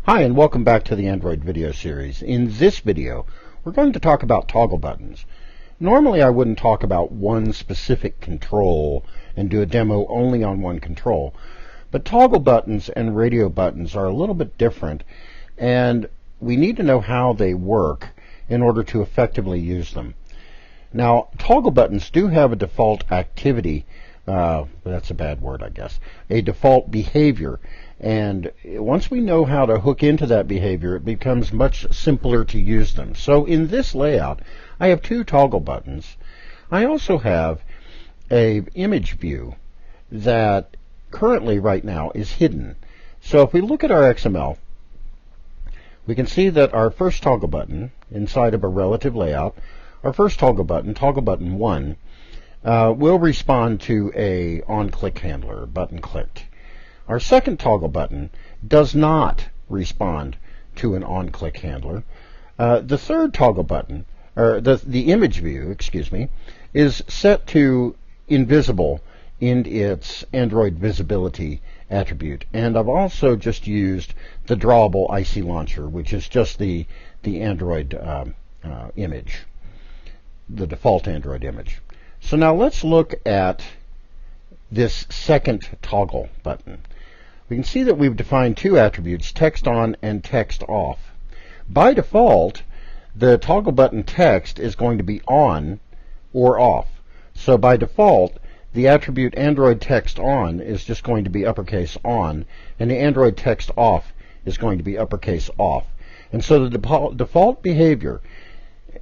Hi, and welcome back to the Android video series. In this video, we're going to talk about toggle buttons. Normally, I wouldn't talk about one specific control and do a demo only on one control, but toggle buttons and radio buttons are a little bit different, and we need to know how they work in order to effectively use them. Now, toggle buttons do have a default activity, that's a bad word, I guess, a default behavior. And once we know how to hook into that behavior, it becomes much simpler to use them. So in this layout, I have two toggle buttons. I also have an image view that currently right now is hidden. So if we look at our XML, we can see that our first toggle button inside of a relative layout, our first toggle button 1, will respond to a on-click handler, button clicked. Our second toggle button does not respond to an on-click handler. The third toggle button, or the image view, is set to invisible in its Android visibility attribute. And I've also just used the drawable IC launcher, which is just the Android image, the default Android image. So now let's look at this second toggle button. We can see that we've defined two attributes, text on and text off. By default, the toggle button text is going to be on or off. So by default, the attribute Android text on is just going to be uppercase on, and the Android text off is going to be uppercase off. And so the default behavior,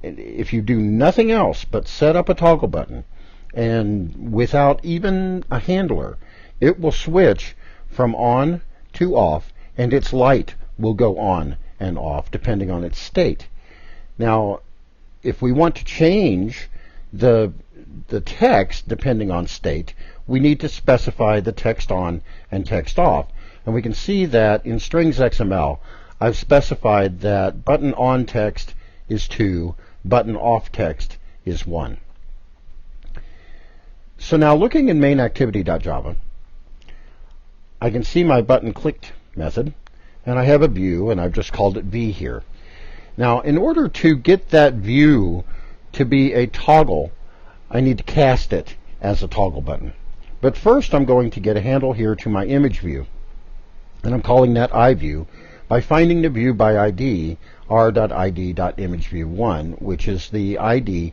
if you do nothing else but set up a toggle button, and without even a handler, it will switch from on to off, and its light will go on and off depending on its state. Now, if we want to change the text depending on state, we need to specify the text on and text off. And we can see that in strings XML, I've specified that button on text is 2, button off text is 1. So now looking in main activity.java, I can see my button clicked method, and I have a view, and I've just called it V here. Now, in order to get that view to be a toggle, I need to cast it as a toggle button. But first, I'm going to get a handle here to my image view, and I'm calling that iView by finding the view by ID, r.id.imageview1, which is the ID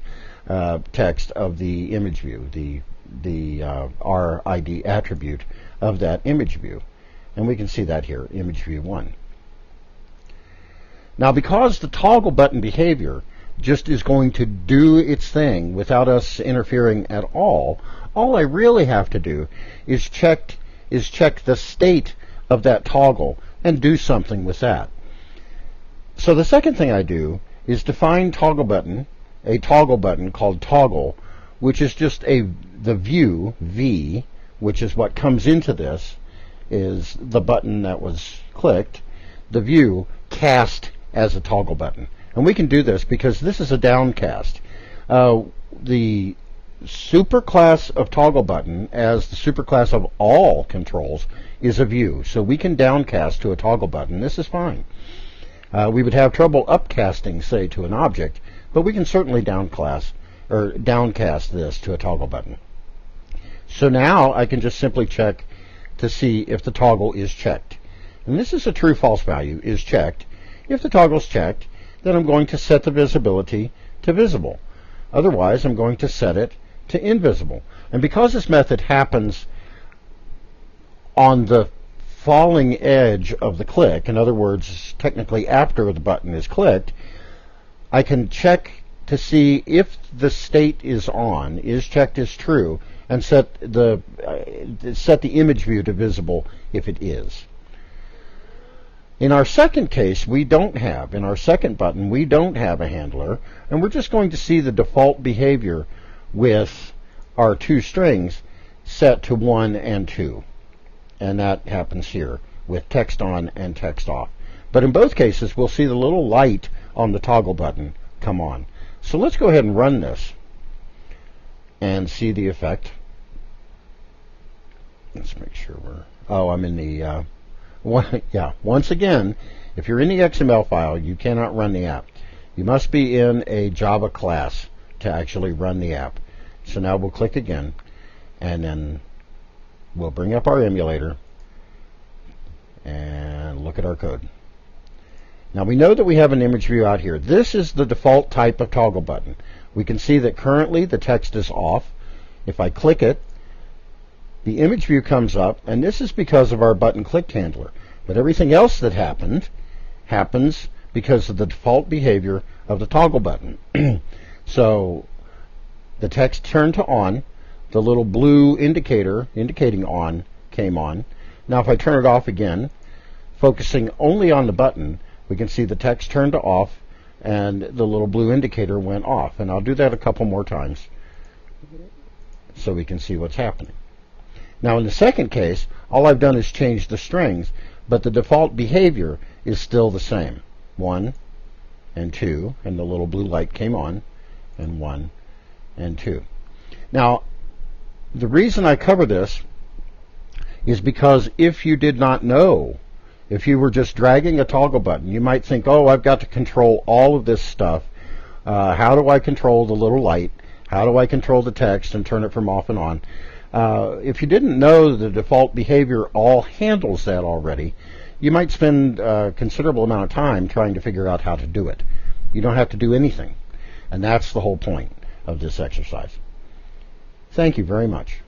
text of the image view, the RID attribute of that image view. And we can see that here, image view 1. Now, because the toggle button behavior just is going to do its thing without us interfering at all I really have to do is check the state of that toggle and do something with that. So the second thing I do is define a toggle button called toggle, which is just the view, V, which is what comes into this, is the button that was clicked, the view cast as a toggle button. And we can do this because this is a downcast. The superclass of toggle button, as the superclass of all controls, is a view. So we can downcast to a toggle button. This is fine. We would have trouble upcasting, say, to an object, but we can certainly downcast this to a toggle button. So now I can just simply check to see if the toggle is checked. And this is a true-false value, is checked. If the toggle is checked, then I'm going to set the visibility to visible. Otherwise, I'm going to set it to invisible. And because this method happens on the falling edge of the click, in other words, technically after the button is clicked, I can check to see if the state is on, is checked as true, and set the image view to visible if it is. In our second case, in our second button, we don't have a handler, and we're just going to see the default behavior with our two strings set to 1 and 2. And that happens here with text on and text off. But in both cases, we'll see the little light on the toggle button come on. So let's go ahead and run this and see the effect. Let's make sure I'm in the once again, If you're in the XML file, you cannot run the app. You must be in a Java class to actually run the app. So now we'll click again, and then we'll bring up our emulator and look at our code. Now we know that we have an image view out here. This is the default type of toggle button. We can see that currently the text is off. If I click it, the image view comes up, and this is because of our button clicked handler. But everything else that happens because of the default behavior of the toggle button. So the text turned to on, the little blue indicator indicating on came on. Now if I turn it off again, focusing only on the button, we can see the text turned to off and the little blue indicator went off. And I'll do that a couple more times so we can see what's happening. Now in the second case, all I've done is change the strings, but the default behavior is still the same. 1 and 2, and the little blue light came on, and 1 and 2. Now, the reason I cover this is because if you did not know, if you were just dragging a toggle button, you might think, oh, I've got to control all of this stuff. How do I control the little light? How do I control the text and turn it from off and on? If you didn't know the default behavior all handles that already, you might spend a considerable amount of time trying to figure out how to do it. You don't have to do anything. And that's the whole point of this exercise. Thank you very much.